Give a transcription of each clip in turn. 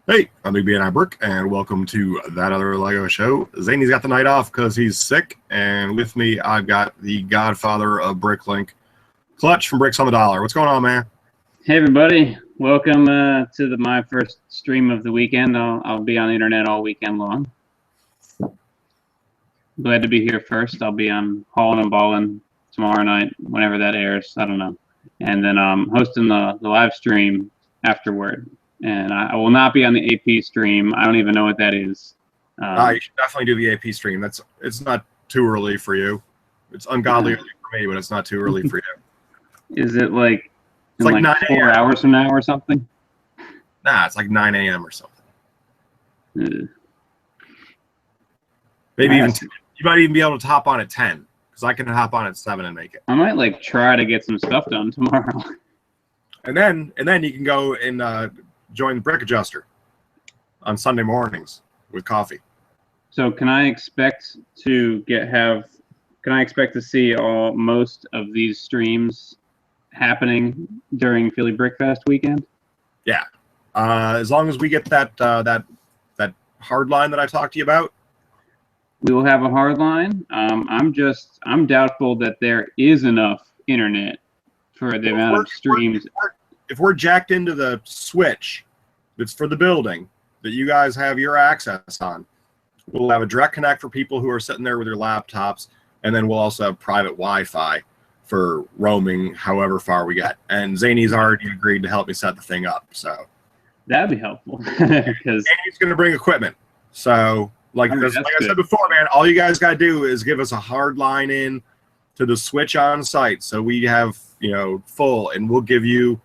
Hey, I'm Big B and I Brick, and welcome to That Other Lego Show. Zany's got the night off because he's sick, and with me, I've got the godfather of BrickLink, Clutch from Bricks on the Dollar. What's going on, man? Hey, everybody. Welcome to my first stream of the weekend. I'll be on the internet all weekend long. Glad to be here first. I'll be on Haulin' and Ballin' tomorrow night, whenever that airs. I don't know. And then I'm hosting the live stream afterward. And I will not be on the AP stream. I don't even know what that is. You should definitely do the AP stream. It's not too early for you. It's ungodly early for me, but it's not too early for you. Is it like, it's like 9 4 hours from now or something? Nah, it's like 9 a.m. or something. Maybe even you might even be able to hop on at 10, because I can hop on at 7 and make it. I might try to get some stuff done tomorrow. And then you can go and join the Brick Adjuster on Sunday mornings with coffee. So can I expect to see most of these streams happening during Philly Brickfest weekend? Yeah. As long as we get that hard line that I talked to you about. We will have a hard line. I'm doubtful that there is enough internet for the amount of streams. If we're jacked into the switch that's for the building that you guys have your access on, we'll have a direct connect for people who are sitting there with their laptops, and then we'll also have private Wi-Fi for roaming however far we get. And Zany's already agreed to help me set the thing up, so that'd be helpful. Because Zany's going to bring equipment. So like I said before, man, all you guys got to do is give us a hard line in to the switch on site, so we have full, and we'll give you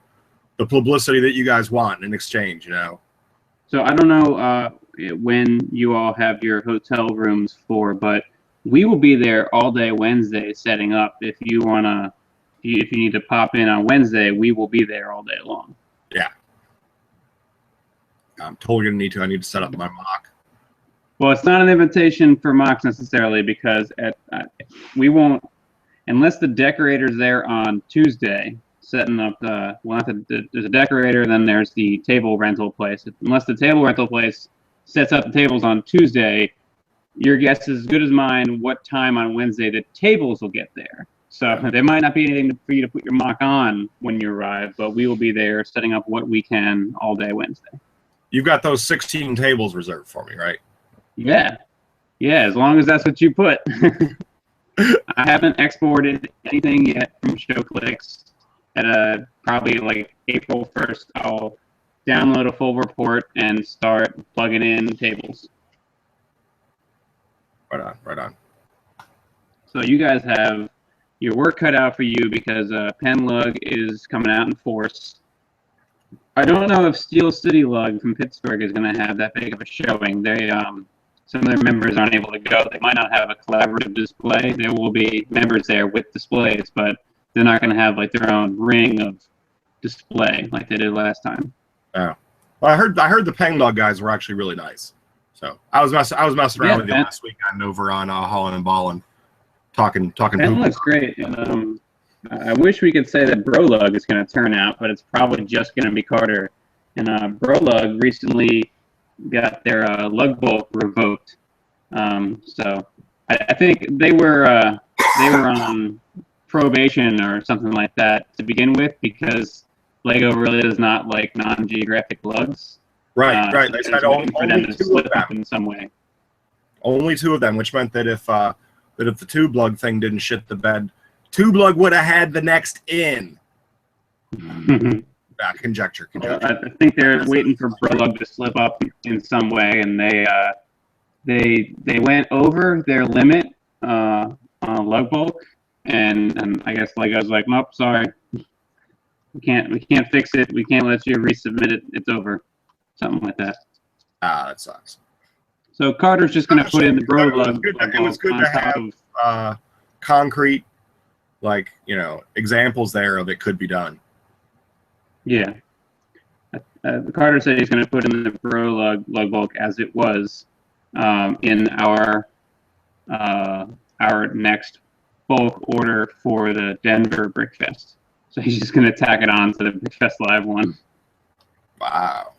the publicity that you guys want in exchange, So I don't know when you all have your hotel rooms for, but we will be there all day Wednesday setting up. If you need to pop in on Wednesday, we will be there all day long. Yeah. I'm totally gonna need to. I need to set up my mock. Well, it's not an invitation for mocks necessarily, because we won't, unless the decorator's there on Tuesday, setting up there's a decorator, then there's the table rental place. Unless the table rental place sets up the tables on Tuesday, your guess is as good as mine what time on Wednesday the tables will get there. So there might not be anything for you to put your mock on when you arrive, but we will be there setting up what we can all day Wednesday. You've got those 16 tables reserved for me, right? Yeah, as long as that's what you put. I haven't exported anything yet from ShowClicks. At probably like April 1st, I'll download a full report and start plugging in tables. Right on. So you guys have your work cut out for you, because Penn Lug is coming out in force. I don't know if Steel City Lug from Pittsburgh is going to have that big of a showing. They some of their members aren't able to go. They might not have a collaborative display. There will be members there with displays, but they're not going to have their own ring of display like they did last time. Oh, well, I heard the Peng Lug guys were actually really nice. So I was messing around with you last weekend over on Haulin' and Ballin', talking. Peng Lug's great. I wish we could say that BroLug is going to turn out, but it's probably just going to be Carter. And BroLug recently got their lug bulk revoked. So I think they were on probation or something like that to begin with, because Lego really does not like non-geographic lugs. Right. They said only two of them in some way. Only two of them, which meant that if the tube lug thing didn't shit the bed, tube lug would have had the next in. Conjecture. I think they're waiting for BroLug to slip up in some way, and they went over their limit on lug bulk. And I guess Lego's like, nope, sorry, we can't fix it. We can't let you resubmit it. It's over, something like that. That sucks. So Carter's just gonna put in the BroLug. It was good to have concrete, examples there of it could be done. Yeah. Carter said he's gonna put in the BroLug lug bulk as it was in our next bulk order for the Denver Brickfest. So he's just going to tack it on to the Brickfest Live one. Wow.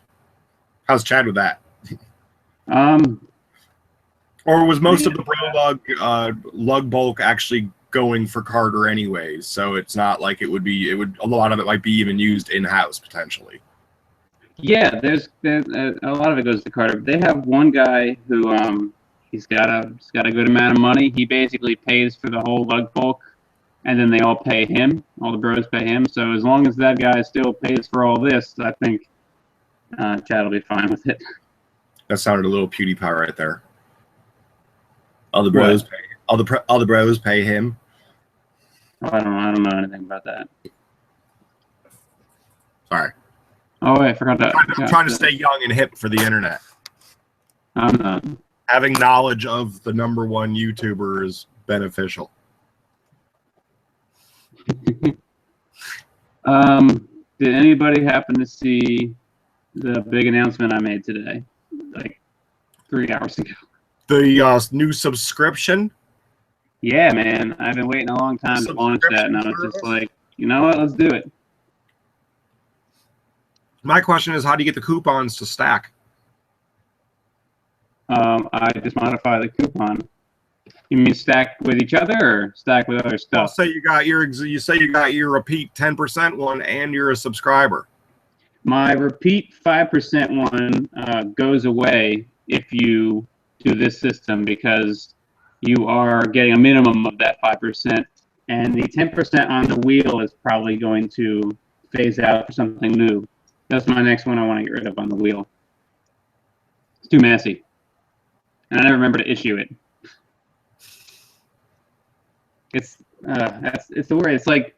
How's Chad with that? Or was most of the bro lug bulk actually going for Carter anyways? So it's not like it would a lot of it might be even used in-house potentially. Yeah, there's a lot of it goes to Carter. They have one guy who he's got a good amount of money. He basically pays for the whole lug bulk, and then they all pay him. All the bros pay him. So as long as that guy still pays for all this, I think Chad will be fine with it. That sounded a little PewDiePie right there. All the bros pay. All the bros pay him. Oh, I don't know anything about that. Sorry. Oh, I forgot that. I'm trying to stay young and hip for the internet. I'm not. Having knowledge of the #1 YouTuber is beneficial. Did anybody happen to see the big announcement I made today, like 3 hours ago? The new subscription? Yeah, man. I've been waiting a long time to launch that, and I was just like, you know what? Let's do it. My question is, how do you get the coupons to stack? I just modify the coupon. You mean stack with each other or stack with other stuff? Well, say you got your repeat 10% one and you're a subscriber. My repeat 5% one goes away if you do this system because you are getting a minimum of that 5%, and the 10% on the wheel is probably going to phase out for something new. That's my next one I want to get rid of on the wheel. It's too messy. And I never remember to issue it. It's the word. It's like,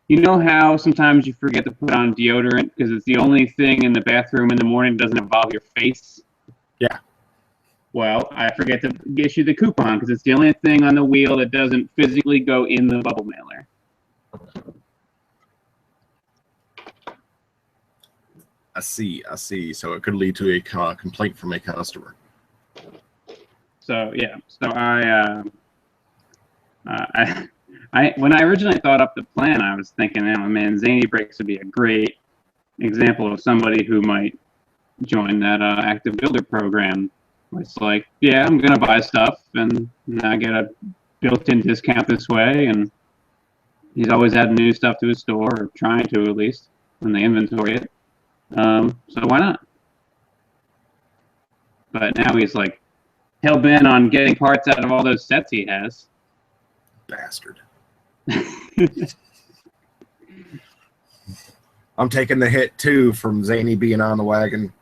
you know how sometimes you forget to put on deodorant because it's the only thing in the bathroom in the morning that doesn't involve your face? Yeah. Well, I forget to issue the coupon because it's the only thing on the wheel that doesn't physically go in the bubble mailer. I see. So it could lead to a complaint from a customer. So yeah. So when I originally thought up the plan, I was thinking, oh man, Zany Breaks would be a great example of somebody who might join that active builder program. It's like, yeah, I'm gonna buy stuff and I get a built-in discount this way, and he's always adding new stuff to his store, or trying to at least, when they inventory it. So why not? But now he's like hell-bent on getting parts out of all those sets he has. Bastard. I'm taking the hit too from Zany being on the wagon.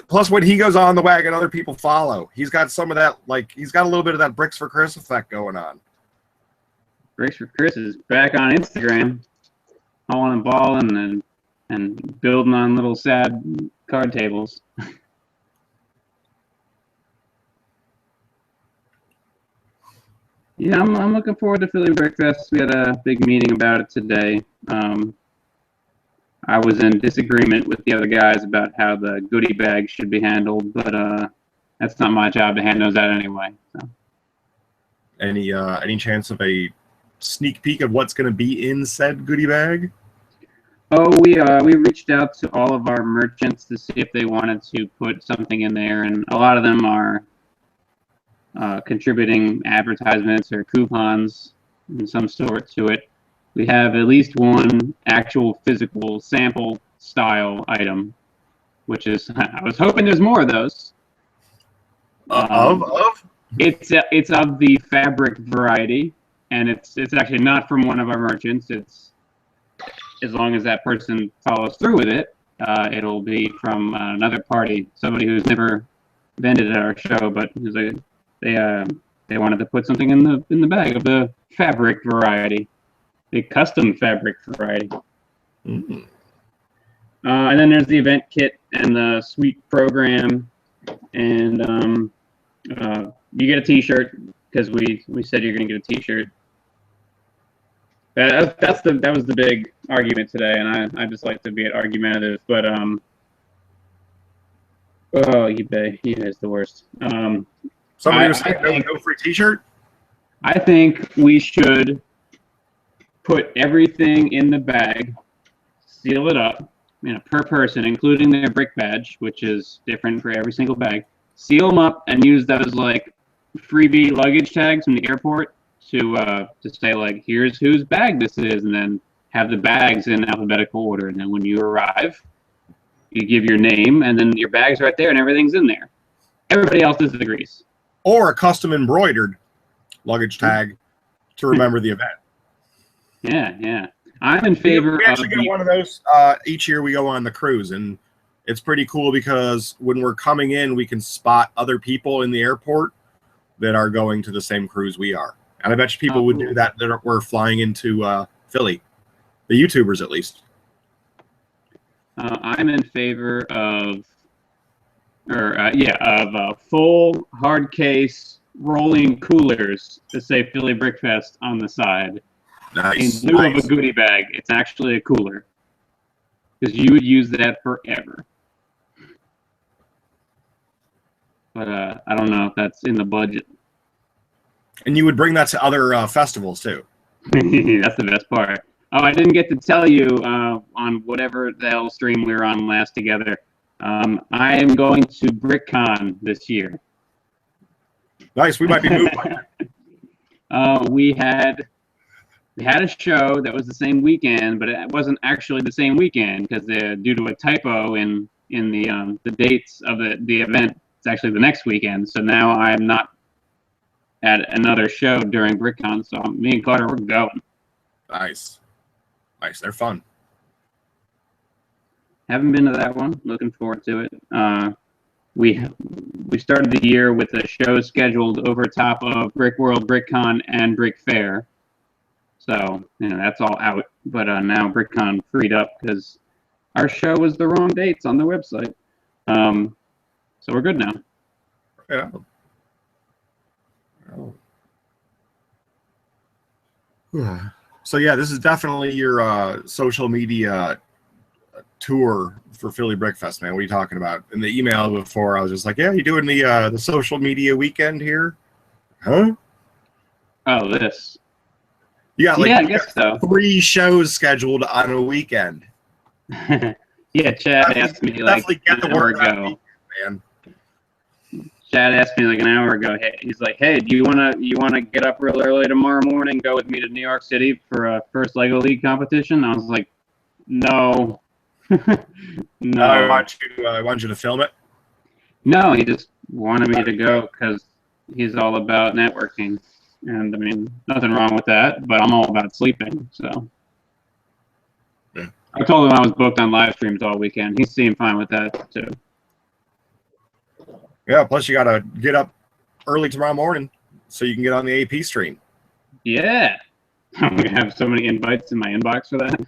Plus, when he goes on the wagon, other people follow. He's got some of that, like, he's got a little bit of that Bricks for Chris effect going on. Bricks for Chris is back on Instagram, hauling and balling and building on little sad card tables. Yeah, I'm looking forward to Philly Brickfest. We had a big meeting about it today. I was in disagreement with the other guys about how the goodie bag should be handled, but that's not my job to hand those out anyway. So. Any chance of a sneak peek of what's going to be in said goodie bag? Oh, we reached out to all of our merchants to see if they wanted to put something in there, and a lot of them are contributing advertisements or coupons in some sort to it. We have at least one actual physical sample style item, which is, I was hoping there's more of those. It's of the fabric variety, and it's actually not from one of our merchants. It's, as long as that person follows through with it, it'll be from another party, somebody who's never vended at our show, but they wanted to put something in the bag of the fabric variety. The custom fabric variety. Mm-hmm. And then there's the event kit and the suite program, and you get a T-shirt because we said you're gonna get a T-shirt. That was the big argument today, and I just like to be argumentative, but eBay is the worst. Somebody was saying no free T-shirt. I think we should put everything in the bag, seal it up, per person, including their brick badge, which is different for every single bag. Seal them up and use those like freebie luggage tags from the airport to say like, here's whose bag this is, and then have the bags in alphabetical order. And then when you arrive, you give your name, and then your bag's right there, and everything's in there. Everybody else is the grease. Or a custom embroidered luggage tag to remember the event. Yeah. I'm in favor we actually of get one of those each year we go on the cruise, and it's pretty cool because when we're coming in, we can spot other people in the airport that are going to the same cruise we are. And I bet you people would do that were flying into Philly. The YouTubers, at least. I'm in favor of full hard case rolling coolers to say Philly Brickfest on the side. Nice. In lieu of a goodie bag, it's actually a cooler. Because you would use that forever. But I don't know if that's in the budget. And you would bring that to other festivals, too. That's the best part. Oh, I didn't get to tell you on whatever the hell stream we were on last together. I am going to BrickCon this year. Nice. We might be moving. We had a show that was the same weekend, but it wasn't actually the same weekend because due to a typo in the dates of the event, it's actually the next weekend. So now I'm not at another show during BrickCon. So me and Carter, we're going. Nice. They're fun. Haven't been to that one. Looking forward to it. We started the year with a show scheduled over top of Brick World, BrickCon, and Brick Fair. So that's all out. But now BrickCon freed up because our show was the wrong dates on the website. So we're good now. Yeah. Oh. Yeah. So yeah, this is definitely your social media tour for Philly Brickfest, man. What are you talking about? In the email before, I was just like, "Yeah, you doing the social media weekend here?" Huh? Oh, this. Yeah, I guess so. 3 shows scheduled on a weekend. Yeah, Chad asked me like an hour ago. Man. Chad asked me like an hour ago. Hey, he's like, "Hey, do you wanna get up real early tomorrow morning, go with me to New York City for a first Lego League competition?" I was like, "No, no." I want you to film it. No, he just wanted me to go because he's all about networking, and I mean, nothing wrong with that. But I'm all about sleeping, so. Yeah. I told him I was booked on live streams all weekend. He seemed fine with that too. Yeah, plus you got to get up early tomorrow morning so you can get on the AP stream. Yeah. I'm going to have so many invites in my inbox for that.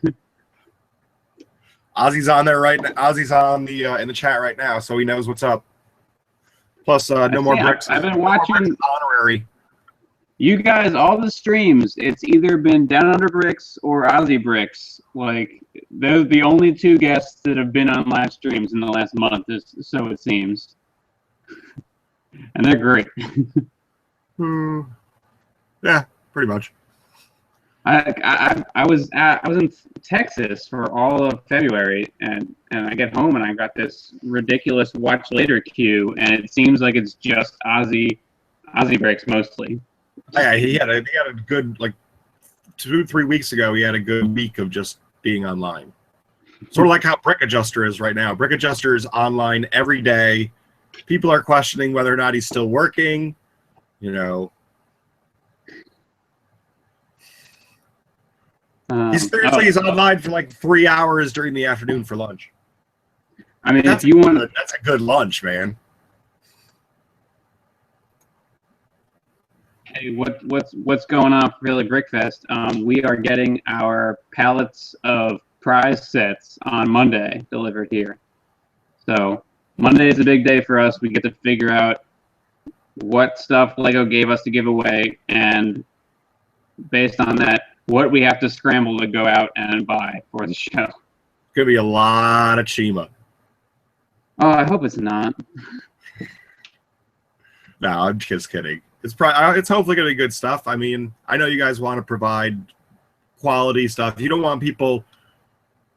Ozzy's on there right now. Ozzy's on the in the chat right now, so he knows what's up. Plus, no more bricks. I've been watching honorary. You guys, all the streams, it's either been Down Under Bricks or Ozzy Bricks. Like, they're the only 2 guests that have been on live streams in the last month, so it seems. And they're great. Yeah, pretty much. I was in Texas for all of February, and I get home and I got this ridiculous watch later queue, and it seems like it's just Ozzy Bricks mostly. Yeah, he had a good, like 2-3 weeks ago. He had a good week of just being online. Sort of like how Brick Adjuster is right now. Brick Adjuster is online every day. People are questioning whether or not he's still working. He's online for like 3 hours during the afternoon for lunch. I mean, if you want, that's a good lunch, man. Hey, what's going on for Philly Brickfest? We are getting our pallets of prize sets on Monday delivered here. So Monday is a big day for us. We get to figure out what stuff Lego gave us to give away, and based on that, what we have to scramble to go out and buy for the show. It's gonna be a lot of Chima. Oh, I hope it's not. No, I'm just kidding. It's hopefully gonna be good stuff. I mean, I know you guys want to provide quality stuff. You don't want people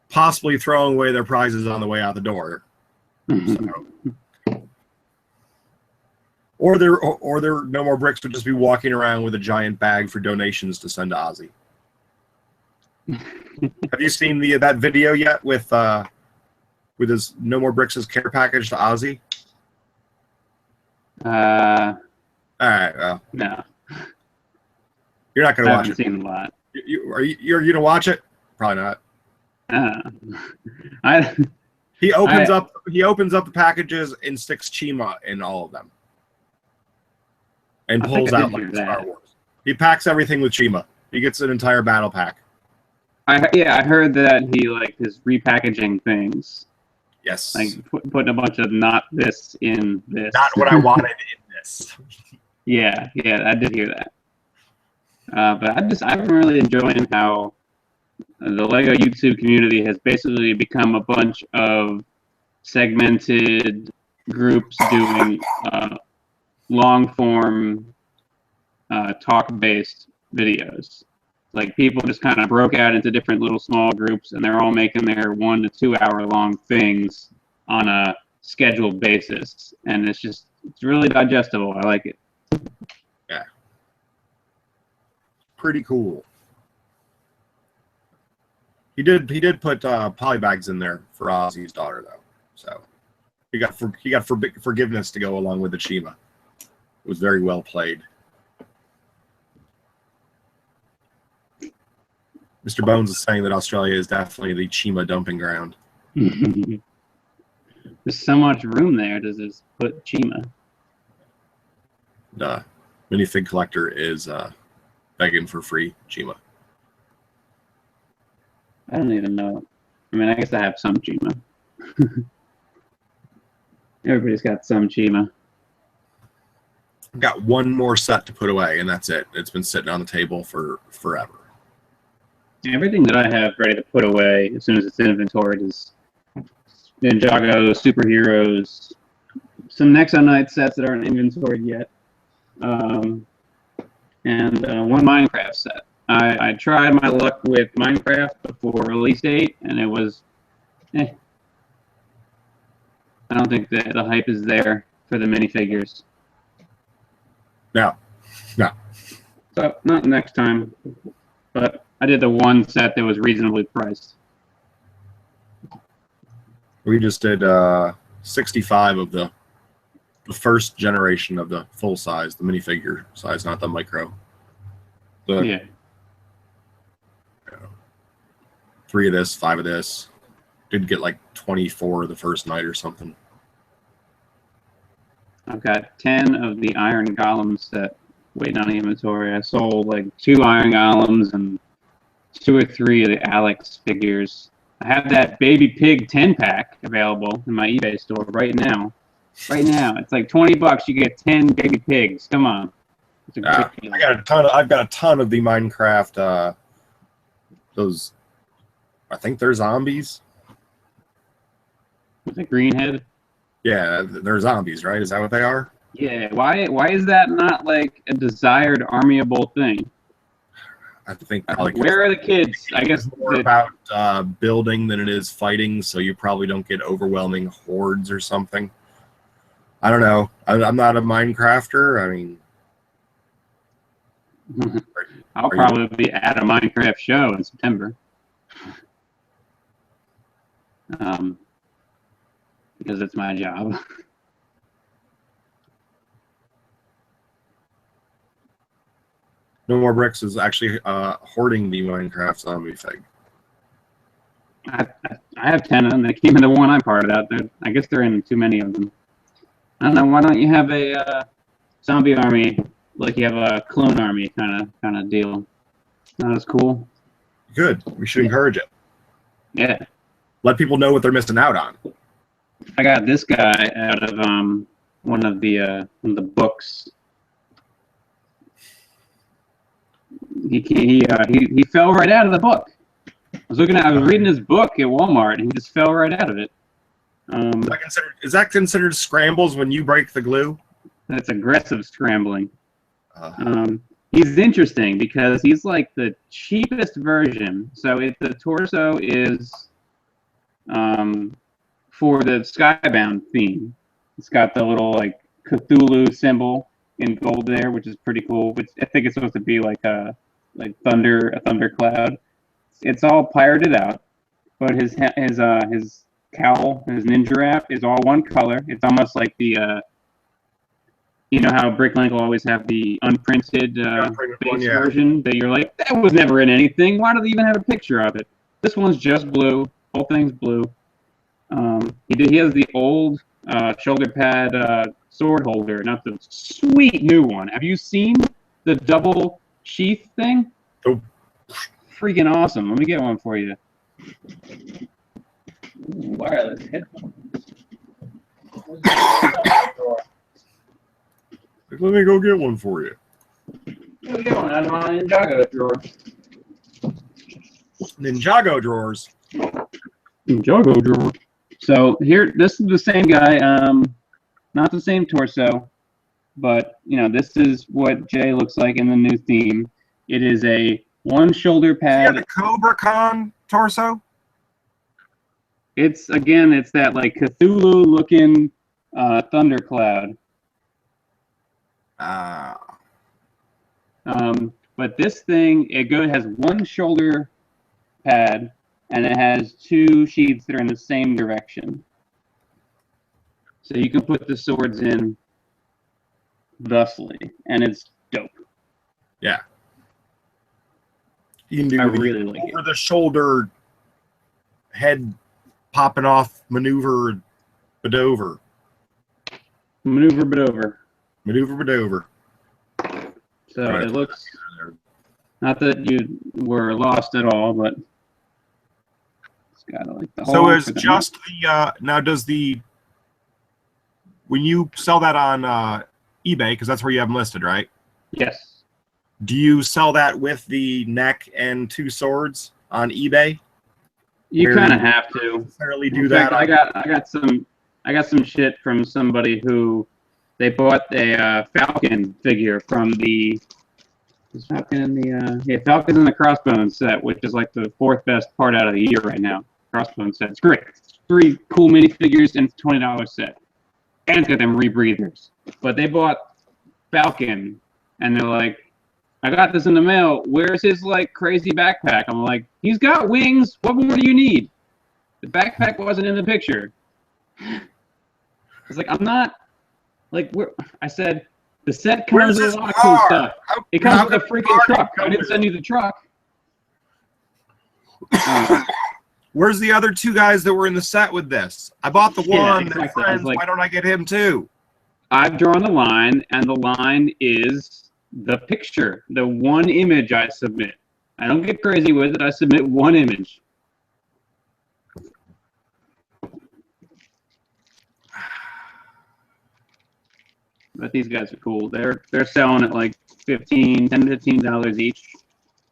possibly throwing away their prizes on the way out the door. So. Or their No More Bricks would just be walking around with a giant bag for donations to send to Ozzy. Have you seen that video yet with his No More Bricks' care package to Ozzy? All right. Well, no. You're not going to watch it. I haven't seen a lot. You're going to watch it? Probably not. He opens up the packages and sticks Chima in all of them, and pulls out like Star Wars. He packs everything with Chima. He gets an entire battle pack. I heard that he is repackaging things. Yes. Like putting a bunch of not this in this. Not what I wanted in this. Yeah, I did hear that. But I'm really enjoying how the Lego YouTube community has basically become a bunch of segmented groups doing long form talk-based videos. Like people just kind of broke out into different little small groups, and they're all making their 1 to 2 hour long things on a scheduled basis, and it's really digestible. I like it. Yeah, pretty cool. He did put polybags in there for Ozzy's daughter though, so he got forgiveness to go along with the Chima. It was very well played. Mr. Bones is saying that Australia is definitely the Chima dumping ground. There's so much room there to just put Chima. The minifig collector is begging for free Chima. I don't even know. I mean, I guess I have some Chima. Everybody's got some Chima. I've got one more set to put away, and that's it. It's been sitting on the table for forever. Everything that I have ready to put away as soon as it's inventoried is Ninjago, superheroes, some Nexo Knight sets that aren't inventoried yet, and one Minecraft set. I tried my luck with Minecraft before release date, and it was, I don't think that the hype is there for the minifigures. No. So, not next time, but I did the one set that was reasonably priced. We just did 65 of the first generation of the full size, the minifigure size, not the micro. Yeah. 3 of this, 5 of this. Did get like 24 the first night or something. I've got 10 of the Iron Golems set waiting on inventory. I sold like 2 Iron Golems and 2 or 3 of the Alex figures. I have that Baby Pig 10-pack available in my eBay store right now. Right now, it's like $20. You get 10 baby pigs. Come on. It's a great deal. I've got a ton of the Minecraft. Those, I think they're zombies. With a green head. Yeah, they're zombies, right? Is that what they are? Yeah. Why is that not like a desired armyable thing? I think. Where are the kids? I guess it's more about building than it is fighting, so you probably don't get overwhelming hordes or something. I don't know. I'm not a Minecrafter. I mean, I'll probably be at a Minecraft show in September. Because it's my job. No More Bricks is actually hoarding the Minecraft zombie fig. I have 10 of them. They came in the one I parted out. I guess they're in too many of them. I don't know. Why don't you have a zombie army like you have a clone army kind of deal? Not as cool. Good. We should encourage it. Yeah. Let people know what they're missing out on. I got this guy out of one of the books. He fell right out of the book. I was reading his book at Walmart, and he just fell right out of it. Is that considered scrambles when you break the glue? That's aggressive scrambling. He's interesting because he's like the cheapest version. So if the torso is for the Skybound theme. It's got the little like Cthulhu symbol in gold there, which is pretty cool. Which I think it's supposed to be like a thundercloud. It's all pirated out, but his cowl, his ninja wrap is all one color. It's almost like the you know how BrickLink will always have the unprinted base version that you're like, that was never in anything. Why do they even have a picture of it? This one's just blue. Whole thing's blue. He has the old shoulder pad sword holder, not the sweet new one. Have you seen the double sheath thing? Oh. Freaking awesome. Let me get one for you. Wireless headphones. Let me go get one for you. Let me get one out of my Ninjago drawer. Ninjago drawers. Ninjago drawer. So here, this is the same guy. Not the same torso, but you know, this is what Jay looks like in the new theme. It is a one shoulder pad. Yeah, the Cobra Con torso. It's that like Cthulhu looking thundercloud. But this thing, has one shoulder pad, and it has two sheaths that are in the same direction. So you can put the swords in thusly, and it's dope. Yeah. You can do I really like over the shoulder head popping off maneuver bedover. Maneuver bedover. Maneuver bedover. So right. It looks, not that you were lost at all, but it's got like the whole. So is just the now does the when you sell that on eBay, because that's where you have them listed, right? Yes. Do you sell that with the neck and two swords on eBay? You kind of have to. Necessarily do that. I got some shit from somebody who they bought a Falcon figure from the Falcon in the Crossbones set, which is like the 4th best part out of the year right now. Crossbones set. It's great. It's 3 cool minifigures and it's a $20 set. And it's got them rebreathers. But they bought Falcon and they're like, I got this in the mail. Where's his like crazy backpack? I'm like, he's got wings. What more do you need? The backpack wasn't in the picture. I was like, I'm not like I said, the set comes with a lot of cool stuff. It comes with a freaking truck. I didn't send you the truck. Where's the other 2 guys that were in the set with this? I bought the one. Yeah, exactly. Friends, like, why don't I get him too? I've drawn the line, and the line is the picture, the one image I submit. I don't get crazy with it. I submit one image. But these guys are cool. They're selling at like $10 to $15 each,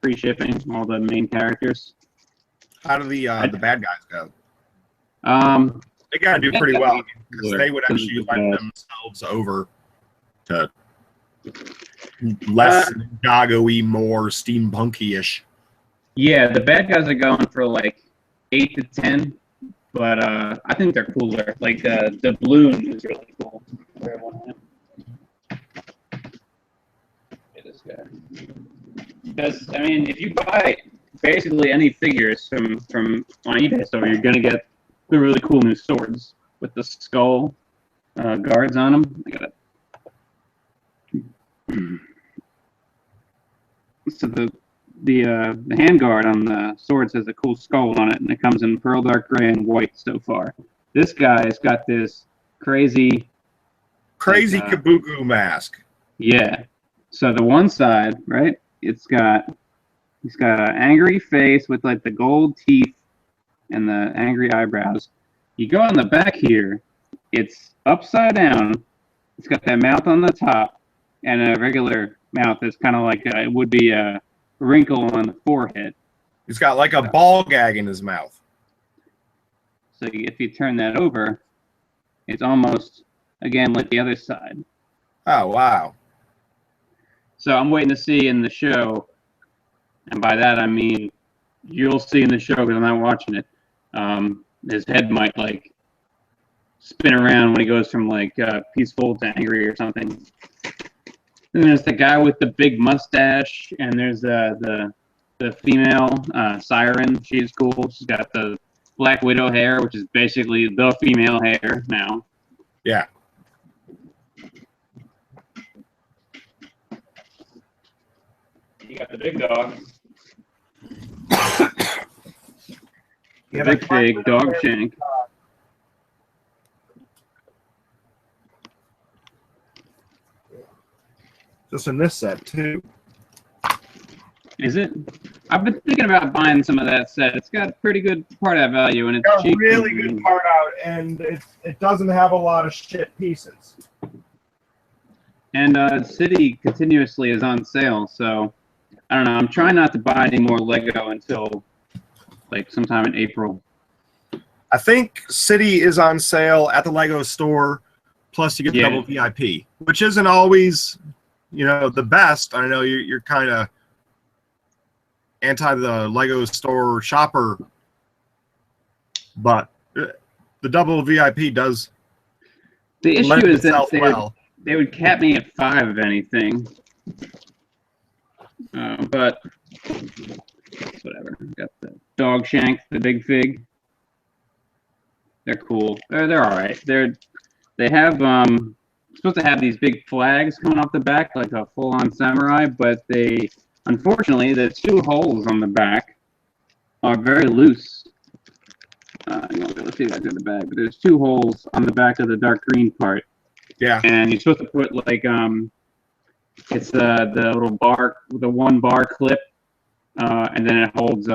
free shipping. All the main characters. How do the bad guys go? They gotta do pretty well because they would actually lend themselves over to less Ninjago-y, more steampunky-ish. Yeah, the bad guys are going for like 8 to 10, but I think they're cooler. Like the balloon is really cool. This guy. Because I mean, if you buy basically any figures from on eBay store, you're gonna get the really cool new swords with the skull guards on them. I got it. So the handguard on the sword has a cool skull on it, and it comes in pearl dark gray and white so far. This guy's got this crazy kabuki mask. Yeah. So the one side, right? He's got an angry face with like the gold teeth and the angry eyebrows. You go on the back here, it's upside down. It's got that mouth on the top and a regular mouth that's kind of like it would be a wrinkle on the forehead. He's got like a ball gag in his mouth. So if you turn that over, it's almost, again, like the other side. Oh, wow. So I'm waiting to see in the show, and by that I mean you'll see in the show because I'm not watching it, his head might like spin around when he goes from like peaceful to angry or something. And there's the guy with the big mustache, and there's the female siren. She's cool. She's got the Black Widow hair, which is basically the female hair now. Yeah. You got the big dog. Yeah, the big fig, dog shank. Just in this set, too. Is it? I've been thinking about buying some of that set. It's got pretty good part out value, and it's Got cheap. really good part out, and it doesn't have a lot of shit pieces. And City continuously is on sale, so I don't know. I'm trying not to buy any more Lego until like sometime in April. I think City is on sale at the Lego store, plus you get double VIP, which isn't always, you know, the best. I know you're kind of anti the Lego store shopper, but the double VIP does. The issue is that they would cap me at 5 of anything. But whatever. Got the dog shank, the big fig. They're cool. They're all right. They have supposed to have these big flags coming off the back like a full-on samurai, but they unfortunately the 2 holes on the back are very loose. Let's see if I do the bag, but there's 2 holes on the back of the dark green part. Yeah. And you're supposed to put like it's the little bar, the 1 bar clip, and then it holds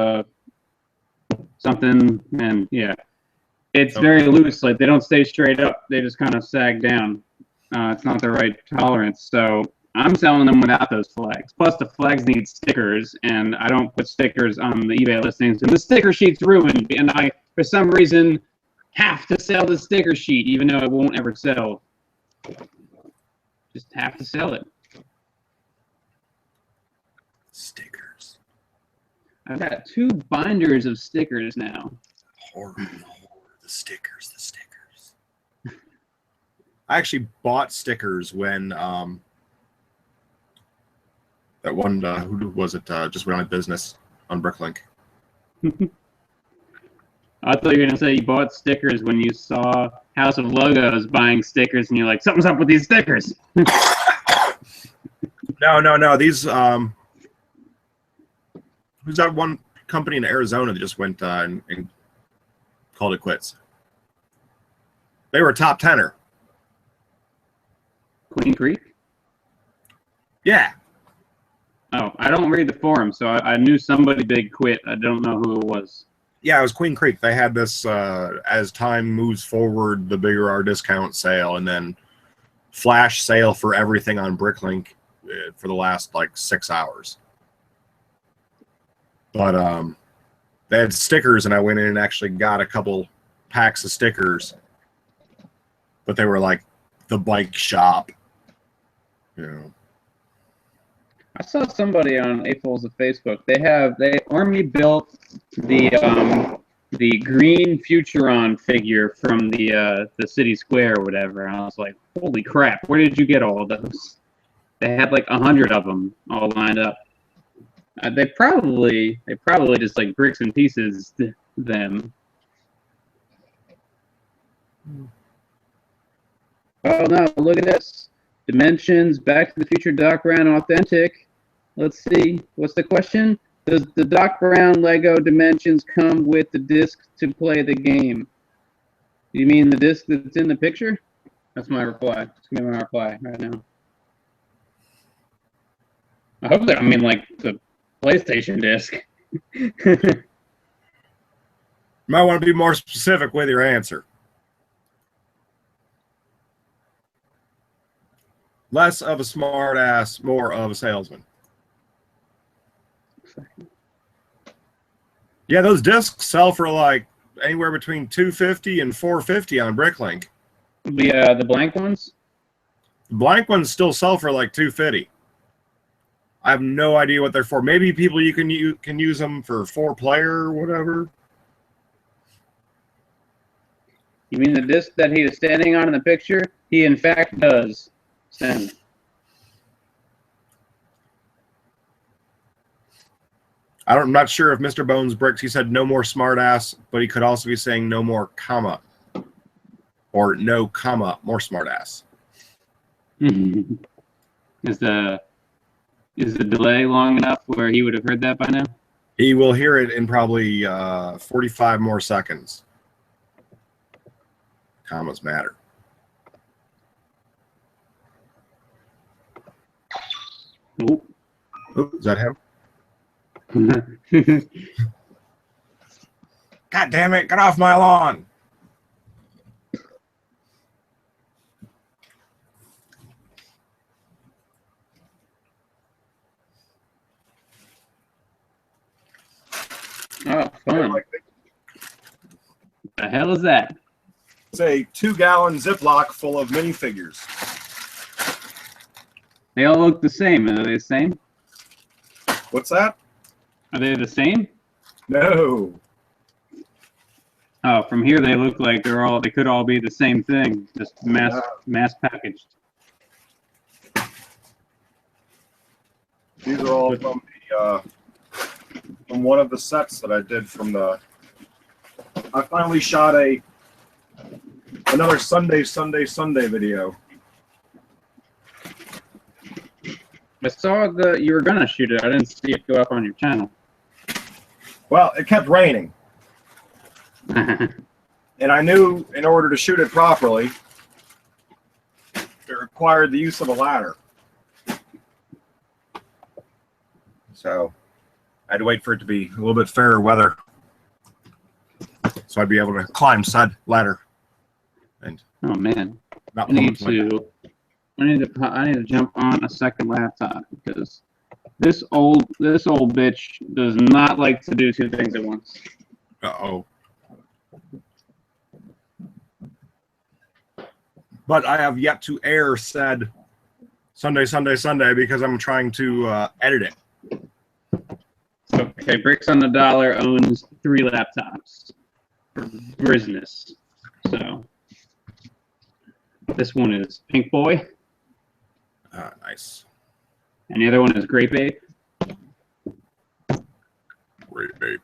something, and yeah, it's very loose. Like they don't stay straight up; they just kind of sag down. It's not the right tolerance, so I'm selling them without those flags. Plus, the flags need stickers, and I don't put stickers on the eBay listings. And the sticker sheet's ruined, and I, for some reason, have to sell the sticker sheet, even though it won't ever sell. Just have to sell it. Stickers. I've got 2 binders of stickers now. Horror. The stickers. I actually bought stickers when that one who was it just went out of business on BrickLink. I thought you were gonna say you bought stickers when you saw House of Logos buying stickers, and you're like, something's up with these stickers. No. These who's that one company in Arizona that just went and called it quits? They were a top 10er. Queen Creek? Yeah. Oh, I don't read the forum, so I knew somebody big quit. I don't know who it was. Yeah, it was Queen Creek. They had this as time moves forward, the bigger our discount sale, and then flash sale for everything on BrickLink for the last like 6 hours. But they had stickers, and I went in and actually got a couple packs of stickers. But they were like the bike shop, you know. I saw somebody on AFOLs of Facebook. They Army built the green Futuron figure from the city square or whatever. And I was like, holy crap! Where did you get all of those? They had like 100 of them all lined up. They probably just like bricks and pieces them. Oh no! Look at this. Dimensions, Back to the Future Doc Brown authentic. Let's see. What's the question? Does the Doc Brown Lego Dimensions come with the disc to play the game? You mean the disc that's in the picture? That's my reply. That's gonna be my reply right now. I hope that I mean like the PlayStation disc. You might want to be more specific with your answer. Less of a smart ass, more of a salesman. Yeah, those discs sell for like anywhere between $250 and $450 on BrickLink. The blank ones? The blank ones still sell for like $250. I have no idea what they're for. Maybe people can use them for 4-player or whatever. You mean the disc that he is standing on in the picture? He in fact does send. I'm not sure if Mr. Bones Bricks, he said no more smartass, but he could also be saying no more comma. Or no comma, more smartass. Is the delay long enough where he would have heard that by now? He will hear it in probably 45 more seconds. Commas matter. Oop. Oop, is that him? God damn it, get off my lawn. Oh, fun. What the hell is that? It's a 2-gallon Ziploc full of minifigures. They all look the same. Are they the same? What's that? Are they the same? No. Oh, from here they look like they could all be the same thing, just mass packaged. These are all from one of the sets that I did from the. I finally shot another Sunday video. I saw you were gonna shoot it. I didn't see it go up on your channel. Well, it kept raining. And I knew in order to shoot it properly, it required the use of a ladder. So I had to wait for it to be a little bit fairer weather, so I'd be able to climb said ladder. And oh man, I need to jump on a second laptop because this old bitch does not like to do two things at once. Uh-oh. But I have yet to air said Sunday because I'm trying to edit it. Okay, Bricks on the Dollar owns 3 laptops for business. So this one is Pink Boy. Nice. And the other one is Grape Ape. Grape Ape.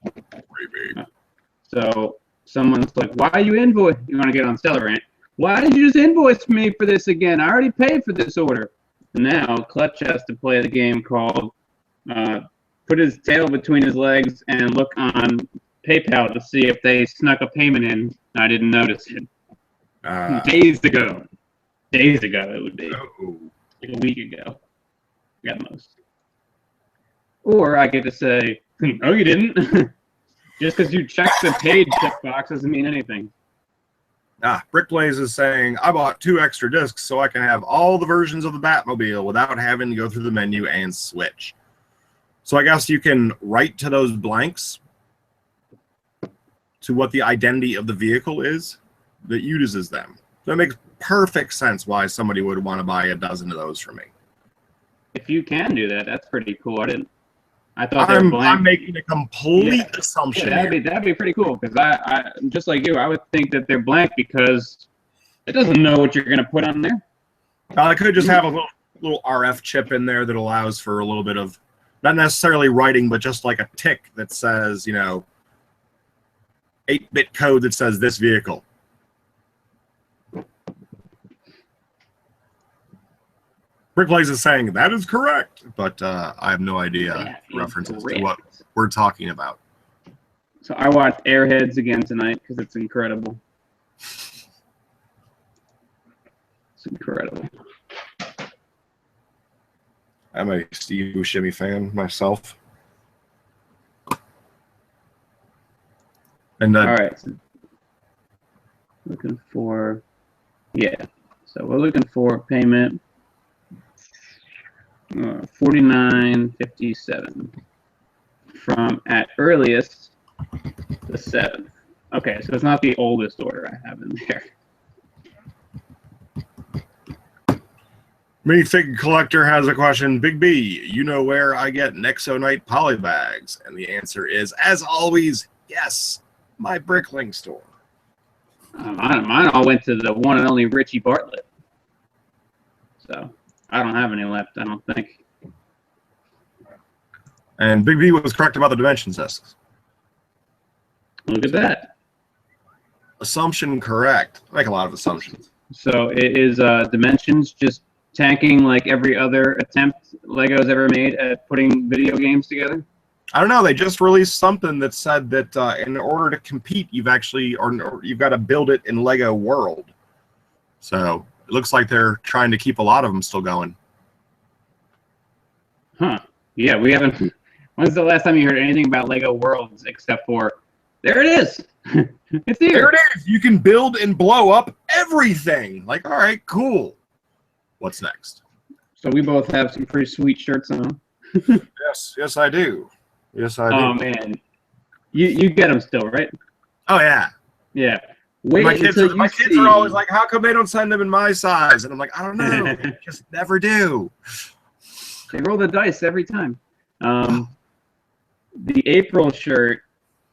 So someone's like, why are you invoice? You want to get on Stellar Rant? Why did you just invoice me for this again? I already paid for this order. And now Clutch has to play the game called put his tail between his legs and look on PayPal to see if they snuck a payment in. I didn't notice it. Days ago it would be. Like a week ago at most. Or I get to say, no you didn't. Just because you checked the paid checkbox doesn't mean anything. Brickblaze is saying, I bought 2 extra discs so I can have all the versions of the Batmobile without having to go through the menu and switch. So I guess you can write to those blanks to what the identity of the vehicle is that uses them. So it makes perfect sense why somebody would want to buy a dozen of those from me. If you can do that, that's pretty cool. I thought I'm making a complete assumption. Yeah, that'd be pretty cool because I just like you, I would think that they're blank because it doesn't know what you're gonna put on there. I could just have a little RF chip in there that allows for a little bit of not necessarily writing, but just like a tick that says, 8-bit code that says this vehicle. Brickblaze is saying that is correct, but I have no idea references to what we're talking about. So I watched Airheads again tonight because it's incredible. It's incredible. I'm a Steve Buscemi fan myself. And all right. So looking for, So we're looking for payment. $49.57 from at earliest the 7th. Okay, so it's not the oldest order I have in there. Minifig Collector has a question. Big B, you know where I get Nexonite polybags? And the answer is, as always, yes, my BrickLink Store. Mine all went to the one and only Richie Bartlett. So I don't have any left, I don't think. And Big B was correct about the dimensions discs. Look at that. Assumption correct. I make a lot of assumptions. So it is Dimensions just tanking like every other attempt Lego's ever made at putting video games together? I don't know. They just released something that said that in order to compete, you've actually or you've got to build it in Lego World. So it looks like they're trying to keep a lot of them still going. Huh. Yeah, we haven't. When's the last time you heard anything about Lego Worlds except for, there it is. It's here. There it is. You can build and blow up everything. Like, all right, cool. What's next? So we both have some pretty sweet shirts on. Yes, I do. Yes, I do. Oh man, you get them still, right? Oh yeah. Yeah. Wait my kids until are always like, how come they don't send them in my size? And I'm like, I don't know. They just never do. They roll the dice every time. The April shirt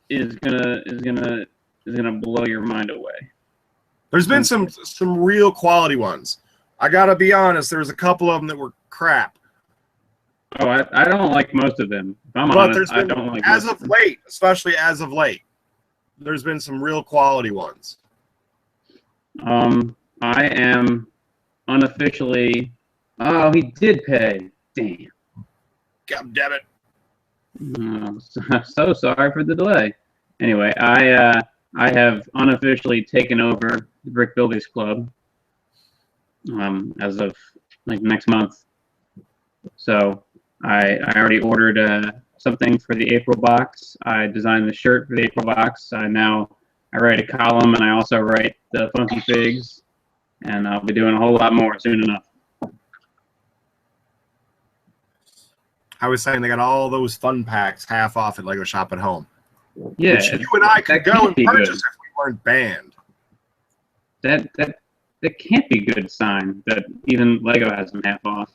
is gonna blow your mind away. There's been some real quality ones. I gotta be honest. There's a couple of them that were crap. Oh, I don't like most of them. If I'm But honest, I don't like as most of late, especially as of late, there's been some real quality ones. I am unofficially. Oh, he did pay. Damn. God damn it. Oh, so sorry for the delay. Anyway, I have unofficially taken over the Brick Builders Club as of like next month. So I already ordered something for the April box. I designed the shirt for the April box. I write a column, and I also write the Funky Figs, and I'll be doing a whole lot more soon enough. I was saying they got all those fun packs half off at Lego Shop at Home. Yeah, which you and I could go and purchase if we weren't banned. That can't be a good sign that even Lego has them half off.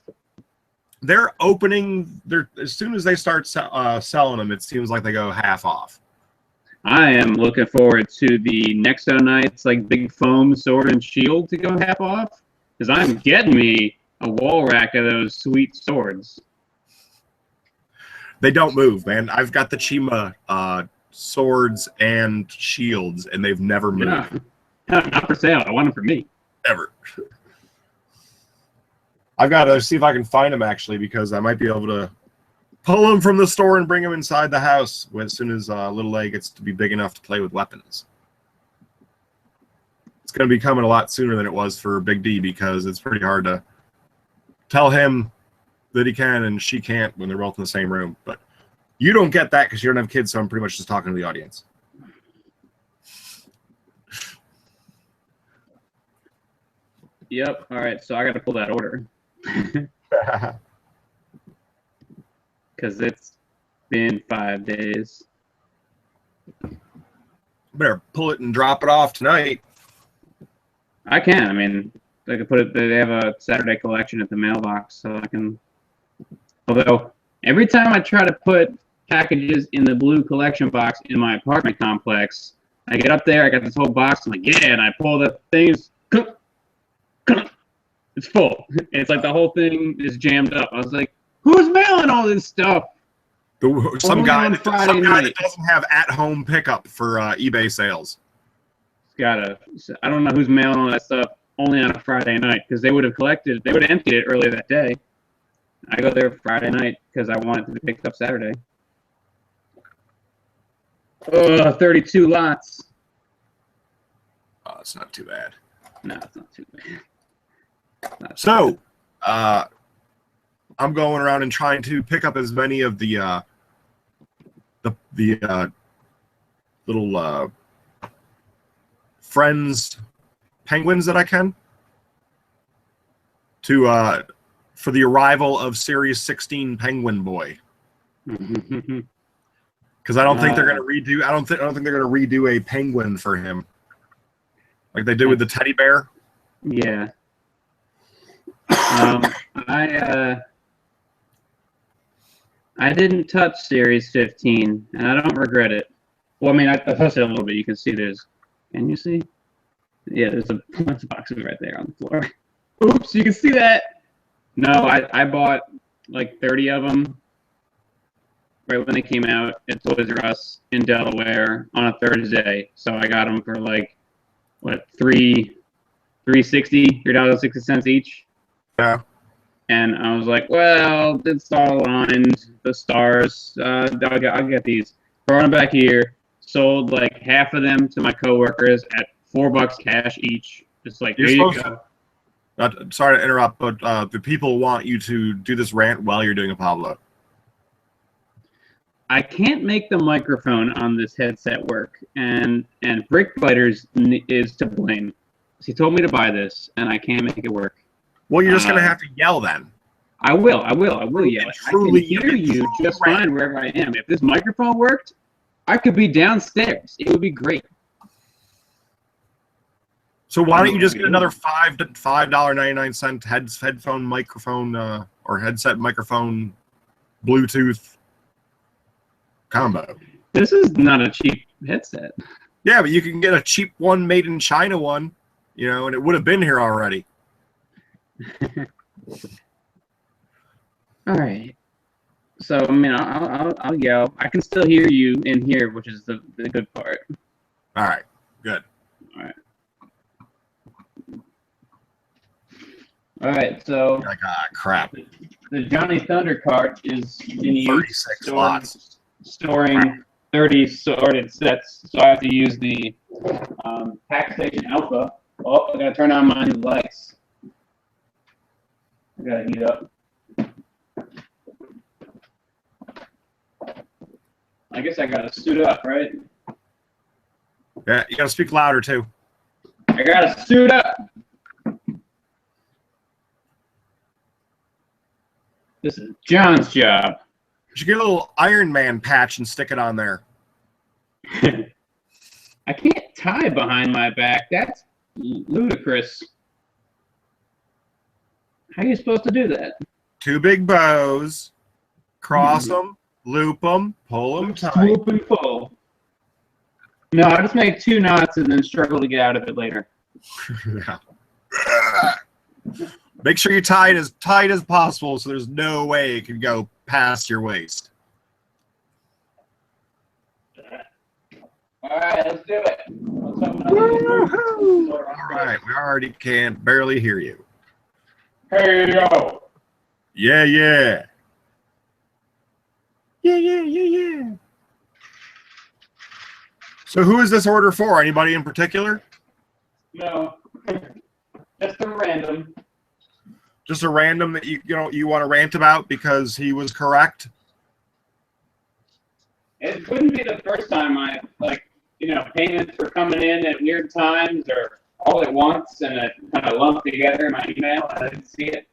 They're opening. As soon as they start selling them, it seems like they go half off. I am looking forward to the Nexo Knights, like big foam sword and shield, to go half off, because I'm getting me a wall rack of those sweet swords. They don't move, man. I've got the Chima swords and shields, and they've never moved. Yeah. Not for sale. I want them for me. Ever. I've got to see if I can find them, actually, because I might be able to pull them from the store and bring them inside the house as soon as Little A gets to be big enough to play with weapons. It's going to be coming a lot sooner than it was for Big D, because it's pretty hard to tell him that he can and she can't when they're both in the same room. But you don't get that because you don't have kids, so I'm pretty much just talking to the audience. Yep. All right. So I got to pull that order. Because it's been 5 days. Better pull it and drop it off tonight. I can. I mean, they could put it. They have a Saturday collection at the mailbox, so I can. Although every time I try to put packages in the blue collection box in my apartment complex, I get up there, I got this whole box, I'm like, yeah, and I pull the things. It's full. It's like the whole thing is jammed up. I was like, who's mailing all this stuff? Some guy that doesn't have at-home pickup for eBay sales. I don't know who's mailing all that stuff only on a Friday night, because they would have emptied it earlier that day. I go there Friday night because I want it to be picked up Saturday. 32 lots. Oh, it's not too bad. No, it's not too bad. So, I'm going around and trying to pick up as many of the little friends penguins that I can to for the arrival of Series 16 Penguin Boy. Because I don't think they're going to redo. I don't think they're going to redo a penguin for him, like they did with the teddy bear. Yeah. I didn't touch Series 15, and I don't regret it. Well, I mean, I touched it a little bit. You can see there's. Can you see? Yeah, there's a bunch of boxes right there on the floor. Oops, you can see that. No, I bought like 30 of them right when they came out at Toys R Us in Delaware on a Thursday. So I got them for like what $3.60 each. Yeah. And I was like, well, it's all aligned. The stars. I'll get these. Brought them back here. Sold like half of them to my coworkers at $4 cash each. Just like, You're there you supposed go. sorry to interrupt, but the people want you to do this rant while you're doing a Pablo. I can't make the microphone on this headset work, and BrickBiters is to blame. He told me to buy this, and I can't make it work. Well, you're just gonna have to yell then. I will yell. I can hear you just fine wherever I am. If this microphone worked, I could be downstairs. It would be great. So why don't you just get another $5.99 headphone microphone or headset microphone Bluetooth combo? This is not a cheap headset. Yeah, but you can get a cheap one made in China one, and it would have been here already. All right. So I mean, I'll yell. I can still hear you in here, which is the good part. All right. Good. All right. All right. So like crap. The Johnny Thunder cart is in use. 36 slots. Storing 30 sorted sets. So I have to use the Pack Station Alpha. Oh, I gotta turn on my lights. I gotta heat up. I guess I gotta suit up, right? Yeah, you gotta speak louder too. I gotta suit up. This is John's job. You should get a little Iron Man patch and stick it on there. I can't tie behind my back. That's ludicrous. How are you supposed to do that? 2 big bows, cross them, loop them, pull them tight. Swoop and pull. No, I just make 2 knots and then struggle to get out of it later. Yeah. Make sure you tie it as tight as possible so there's no way it can go past your waist. All right, let's do it. Woo-hoo! All right, we already can't barely hear you. Hey, yo. Yeah, yeah. Yeah. So who is this order for? Anybody in particular? No. Just a random. Just a random that you want to rant about because he was correct? It couldn't be the first time payments were coming in at weird times or all at once and it kind of lumped together in my email and I didn't see it.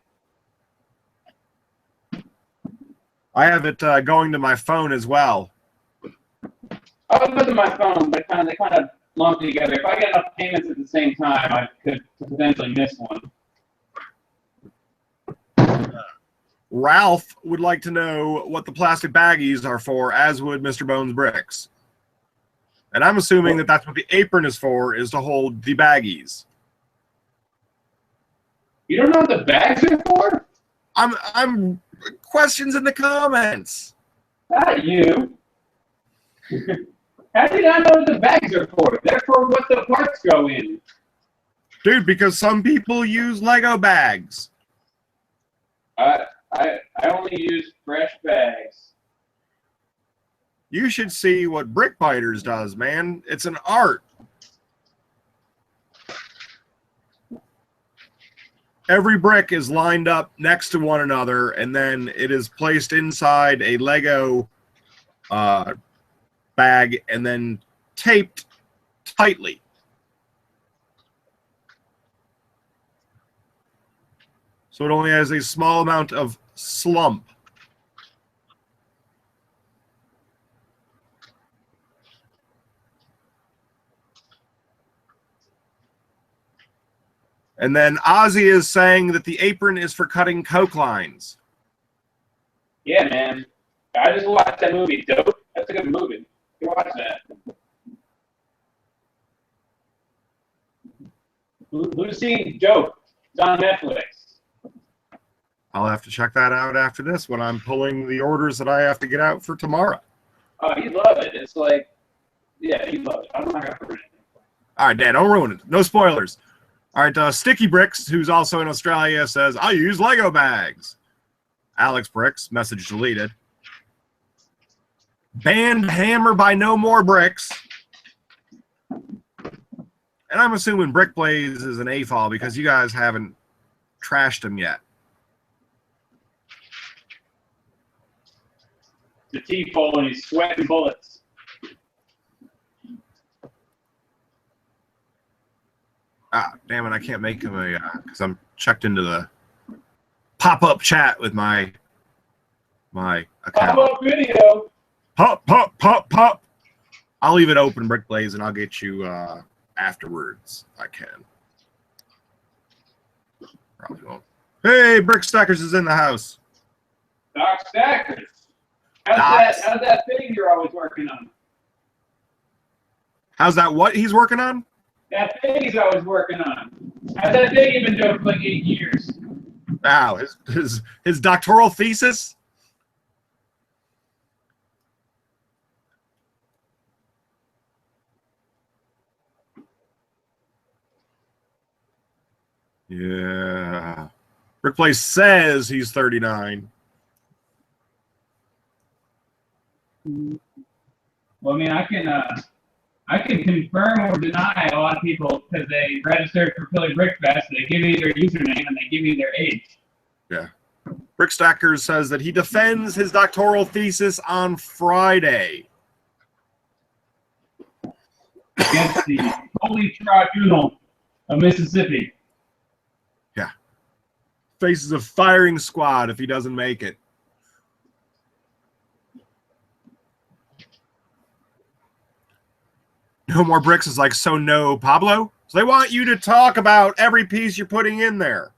I have it going to my phone as well. Oh, it goes to my phone, but they kind of lumped together. If I get enough payments at the same time, I could potentially miss one. Ralph would like to know what the plastic baggies are for, as would Mr. Bones Bricks. And I'm assuming that that's what the apron is for, is to hold the baggies. You don't know what the bags are for? I'm questions in the comments. Not you. How did I know what the bags are for? They're for what the parts go in. Dude, because some people use Lego bags. I only use fresh bags. You should see what BrickBiters does, man. It's an art. Every brick is lined up next to one another, and then it is placed inside a Lego bag and then taped tightly. So it only has a small amount of slump. And then Ozzy is saying that the apron is for cutting Coke lines. Yeah, man. I just watched that movie, Dope. That's a good movie. You watch that. Lucy Joke. It's on Netflix. I'll have to check that out after this when I'm pulling the orders that I have to get out for tomorrow. Oh, you love it. It's like, yeah, you love it. I'm not gonna ruin it. All right, Dan, don't ruin it. No spoilers. All right, Sticky Bricks, who's also in Australia, says, I use Lego bags. Alex Bricks, message deleted. Banned hammer by No More Bricks. And I'm assuming Brick Blaze is an AFOL because you guys haven't trashed him yet. The TFOL and he's sweating bullets. Ah, damn it, I can't make him a, because I'm checked into the pop-up chat with my account. Pop-up video. Pop, pop, pop, pop. I'll leave it open, Brick Blaze, and I'll get you afterwards. I can. Probably won't. Hey, Brick Stackers is in the house. Doc Stackers. How's that thing you're always working on? How's that what he's working on? That thing he's always working on. How's that thing you've been doing for like 8 years? Wow, his doctoral thesis? Yeah. Brick Blaze says he's 39. Well, I mean, I can confirm or deny a lot of people because they registered for Philly Brick Fest. They give you their username and they give you their age. Yeah. Brick Stackers says that he defends his doctoral thesis on Friday. Against the Holy Tribunal of Mississippi. Yeah. Faces a firing squad if he doesn't make it. No More Bricks is like, so no, Pablo? So they want you to talk about every piece you're putting in there.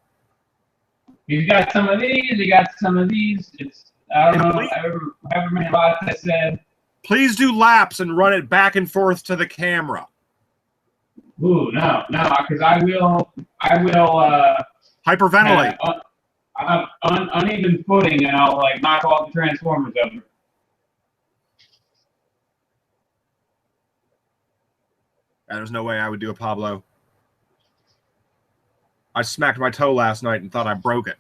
He's got some of these, he got some of these. It's, I don't know, however many lots I said. Please do laps and run it back and forth to the camera. Ooh, no, because I will Hyperventilate. Uneven footing, and I'll like knock all the transformers over. There's no way I would do a Pablo. I smacked my toe last night and thought I broke it.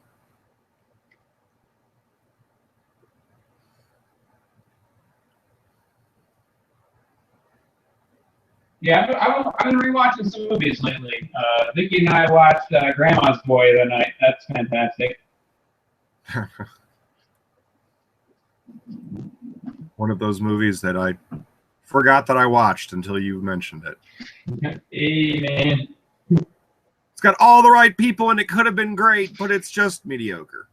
Yeah, I've been rewatching some movies lately. Vicky and I watched Grandma's Boy the other night. That's fantastic. One of those movies that I forgot that I watched until you mentioned it. Hey, man. It's got all the right people and it could have been great, but it's just mediocre.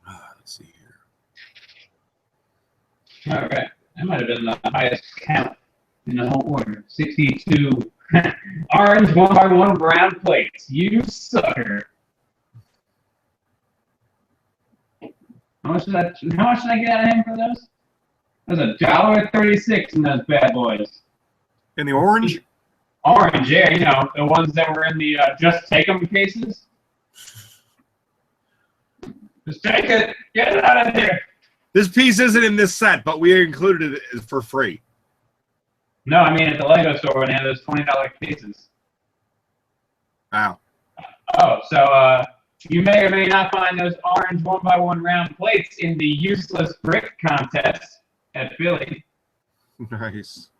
Let's see here. All right. That might have been the highest count in the whole order. 62 orange 1x1 brown plates. You sucker. How much did I get out of him for those? That was $1.36 in those bad boys. In the orange? Orange, yeah, you know, the ones that were in the just take them cases. Just take it. Get it out of here. This piece isn't in this set, but we included it for free. No, I mean at the Lego store when they have those $20 cases. Wow. Oh, so you may or may not find those orange 1x1 round plates in the useless brick contest at Philly. Nice.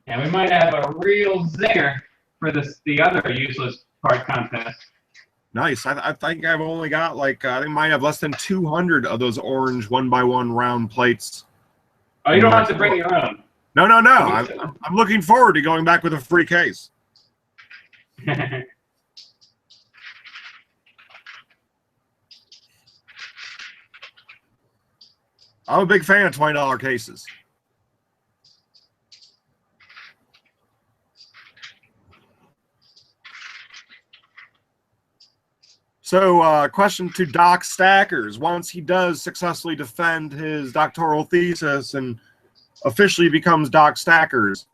And we might have a real zinger for the other useless part contest. Nice. I think I've only got like, I think I might have less than 200 of those orange 1x1 round plates. Oh, you don't have to bring your own. No. I'm looking forward to going back with a free case. I'm a big fan of $20 cases. So, question to Doc Stackers. Once he does successfully defend his doctoral thesis and officially becomes Doc Stackers,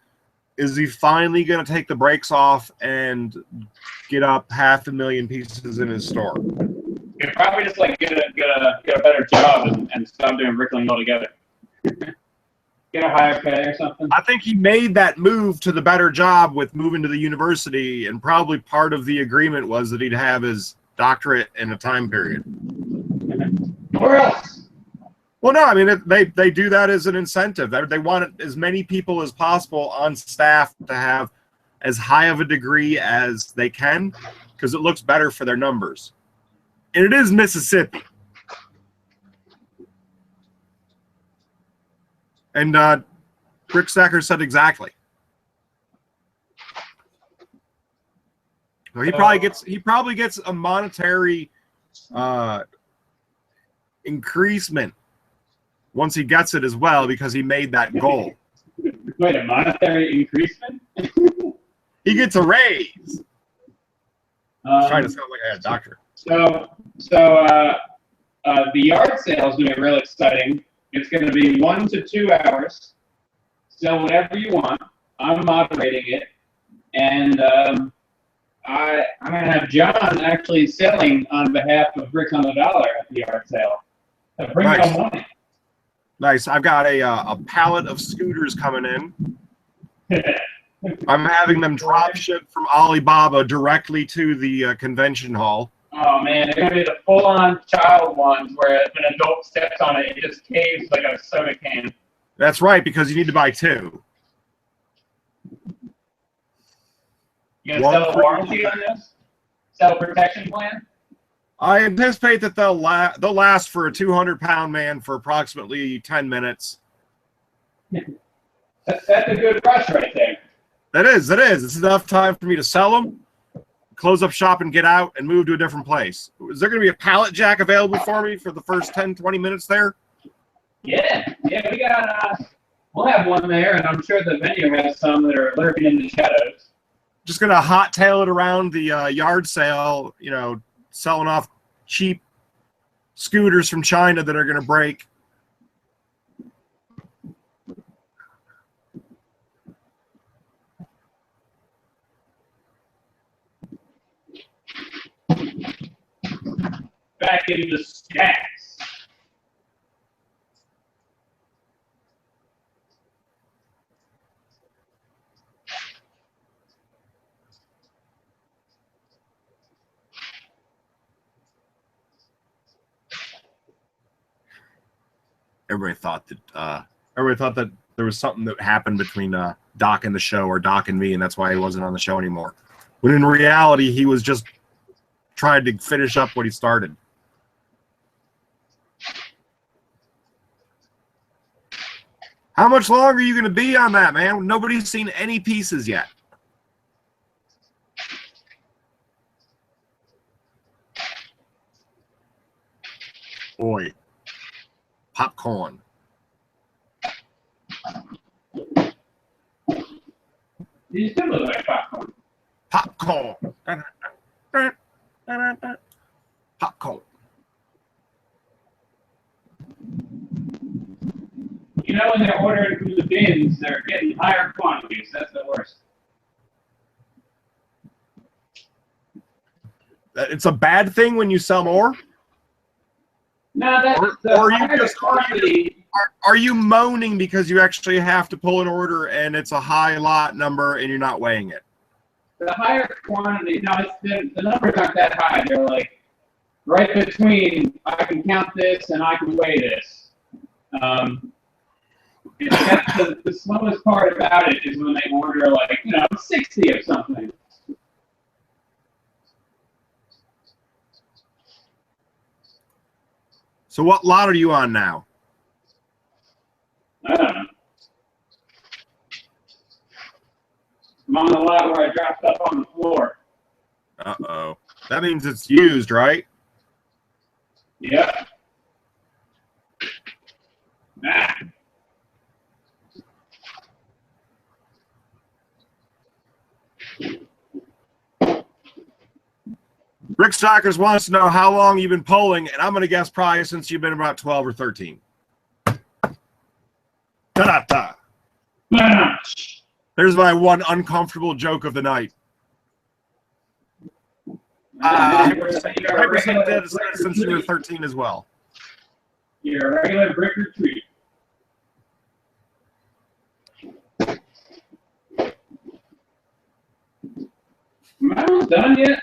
is he finally going to take the brakes off and get up 500,000 pieces in his store? He'll probably just like get a better job and stop doing BrickLink altogether. Get a higher pay or something. I think he made that move to the better job with moving to the university, and probably part of the agreement was that he'd have his doctorate in a time period. Where else? Well, no, I mean, they do that as an incentive. They want as many people as possible on staff to have as high of a degree as they can, because it looks better for their numbers. And it is Mississippi. And Brick Stacker said exactly. So he probably gets a monetary increasement once he gets it as well, because he made that goal. Wait, a monetary increasement? He gets a raise. I'm trying to sound like I had a doctor. So the yard sale is going to be real exciting. It's going to be 1 to 2 hours. Sell whatever you want. I'm moderating it, and I'm going to have John actually selling on behalf of Bricks on the Dollar at the yard sale. So bring Nice. your money. Nice. I've got a pallet of scooters coming in. I'm having them drop ship from Alibaba directly to the convention hall. Oh man, they're gonna be the full-on child ones where if an adult steps on it, it just caves like a soda can. That's right, because you need to buy 2. You gonna sell a warranty on this? Sell a protection plan? I anticipate that they'll last for a 200-pound man for approximately 10 minutes. That's a good rush right there. That is. It's enough time for me to sell them, close up shop, and get out and move to a different place. Is there going to be a pallet jack available for me for the first 10, 20 minutes there? Yeah, we got. We'll have one there, and I'm sure the venue has some that are lurking in the shadows. Just going to hot tail it around the yard sale, selling off cheap scooters from China that are going to break. Back into stacks. Everybody thought that there was something that happened between Doc and the show, or Doc and me, and that's why he wasn't on the show anymore. When in reality, he was just trying to finish up what he started. How much longer are you going to be on that, man? Nobody's seen any pieces yet. Boy. Popcorn. These do look like popcorn. Popcorn. Popcorn. When they're ordering from the bins, they're getting higher quantities. That's the worst. It's a bad thing when you sell more? No, that's Are you moaning because you actually have to pull an order and it's a high lot number and you're not weighing it? The higher quantity, no, the numbers aren't that high. They're like right between I can count this and I can weigh this. That's the slowest part about it is when they order 60 of something. So what lot are you on now? I don't know. I'm on the lot where I dropped up on the floor. Uh-oh. That means it's used, right? Yep. Rick Stockers wants to know how long you've been polling, and I'm going to guess probably since you've been about 12 or 13. Ta-da-ta. There's my one uncomfortable joke of the night. Hyperson did since you were 13 as well. You're a regular brick retreat. Am I almost done yet?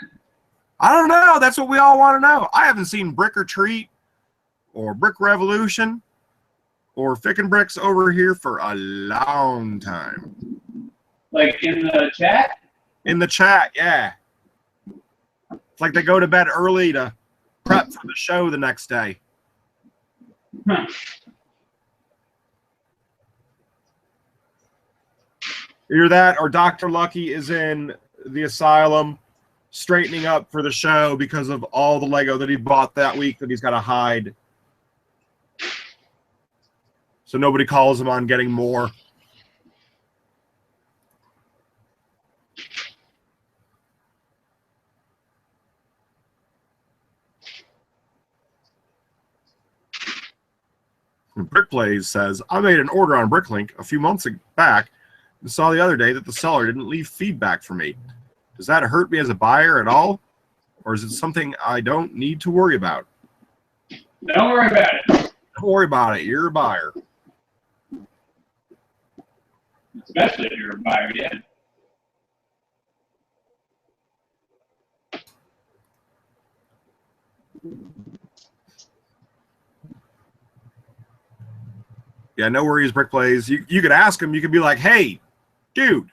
I don't know. That's what we all want to know. I haven't seen Brick or Treat or Brick Revolution or Fickin' Bricks over here for a long time. Like in the chat? In the chat, yeah. It's like they go to bed early to prep for the show the next day. Huh. Either that or Dr. Lucky is in the asylum straightening up for the show because of all the Lego that he bought that week that he's got to hide. So nobody calls him on getting more. BrickBlaze says, I made an order on BrickLink a few months back and saw the other day that the seller didn't leave feedback for me. Does that hurt me as a buyer at all? Or is it something I don't need to worry about? Don't worry about it. Don't worry about it. You're a buyer. Especially if you're a buyer, yeah. Yeah, no worries, BrickBlaze. You could ask him. You could be like, hey, dude,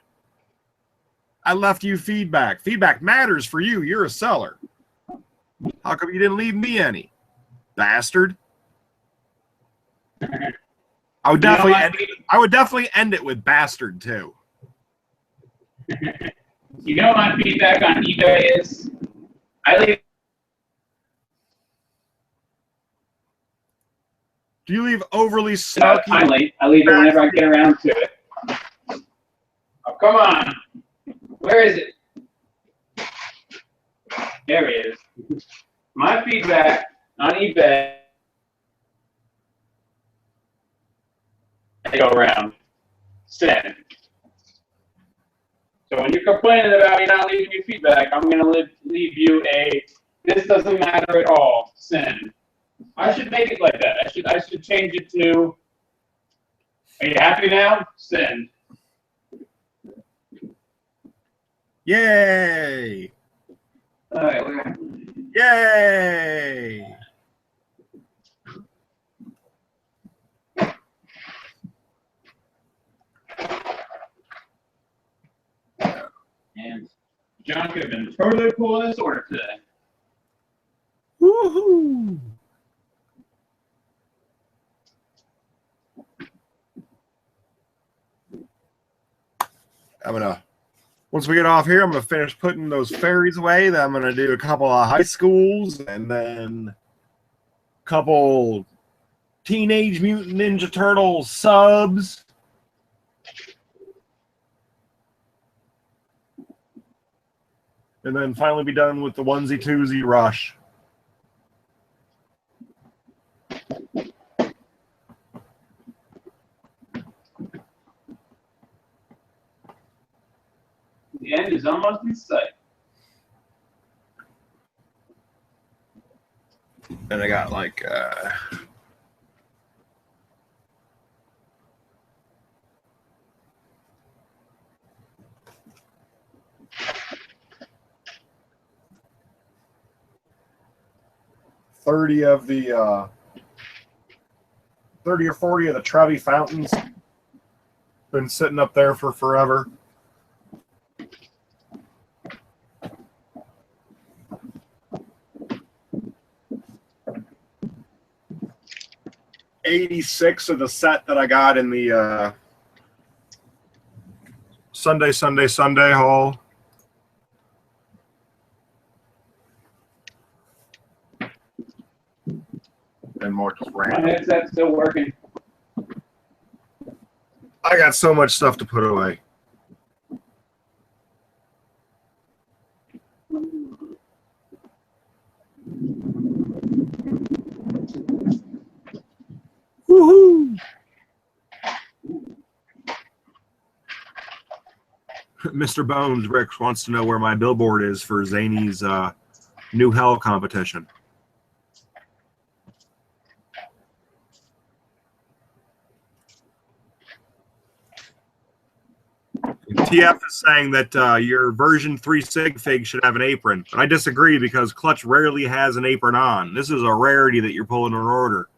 I left you feedback. Feedback matters for you. You're a seller. How come you didn't leave me any? Bastard. I would definitely end it with bastard too. You know my feedback on eBay is I leave. Do you leave overly snarky? Finally, I leave it whenever I get around to it. Oh, come on. Where is it? There it is. My feedback on eBay. I go around. Send. So when you're complaining about me not leaving me feedback, I'm going to leave you a, this doesn't matter at all. Send. I should make it like that. I should change it to, are you happy now? Send. Yay! All right, we're gonna... Yay! And John could have been totally cool in this order today. Woohoo! Once we get off here, I'm gonna finish putting those fairies away. Then I'm gonna do a couple of high schools and then a couple Teenage Mutant Ninja Turtles subs. And then finally be done with the onesie twosie rush. The end is almost in sight. And I got like 30 of the 30 or 40 of the Trevi fountains. Been sitting up there for forever. '86 of the set that I got in the Sunday haul. And more just random. My headset's still working. I got so much stuff to put away. Mr. Bones Ricks wants to know where my billboard is for Zany's new hell competition. TF is saying that your version 3 sig fig should have an apron. But I disagree because Clutch rarely has an apron on. This is a rarity that you're pulling an order.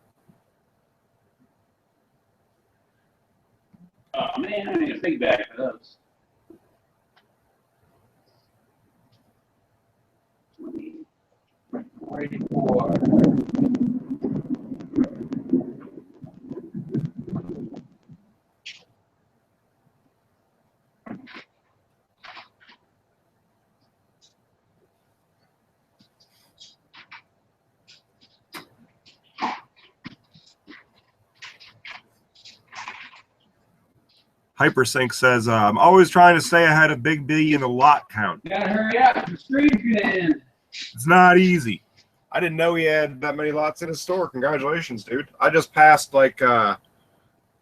Oh man, I need a big bag for those. 44. Hypersync says, I'm always trying to stay ahead of Big B in the lot count. You gotta hurry up, the stream's gonna end. It's not easy. I didn't know he had that many lots in his store. Congratulations, dude. I just passed like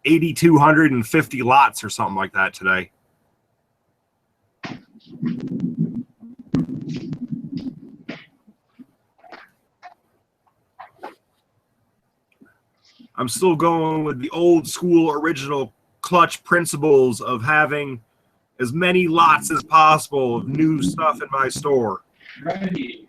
8,250 lots or something like that today. I'm still going with the old school original Clutch principles of having as many lots as possible of new stuff in my store. Ready.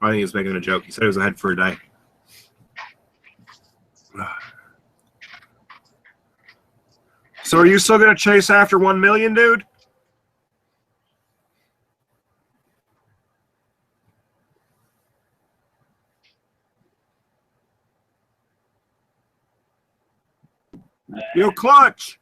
I think he was making a joke. He said he was ahead for a day. So are you still going to chase after 1 million, dude? Yo, Clutch.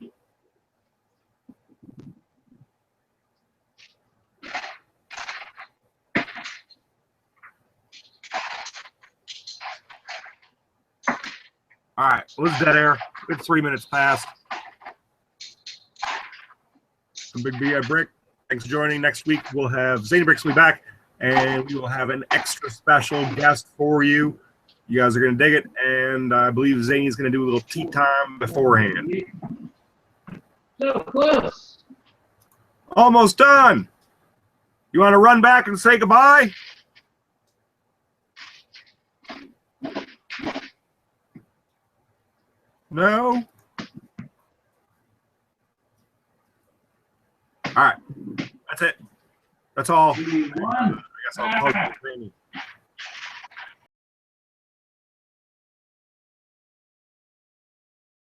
All right, well, it's dead air. It's 3 minutes past. From Big B at Brick. Thanks for joining. Next week, we'll have Zany Bricks will be back, and we will have an extra special guest for you. You guys are going to dig it, and I believe Zany's going to do a little tea time beforehand. So close. Almost done. You want to run back and say goodbye? No? All right. That's it. That's all. I guess I'll post it.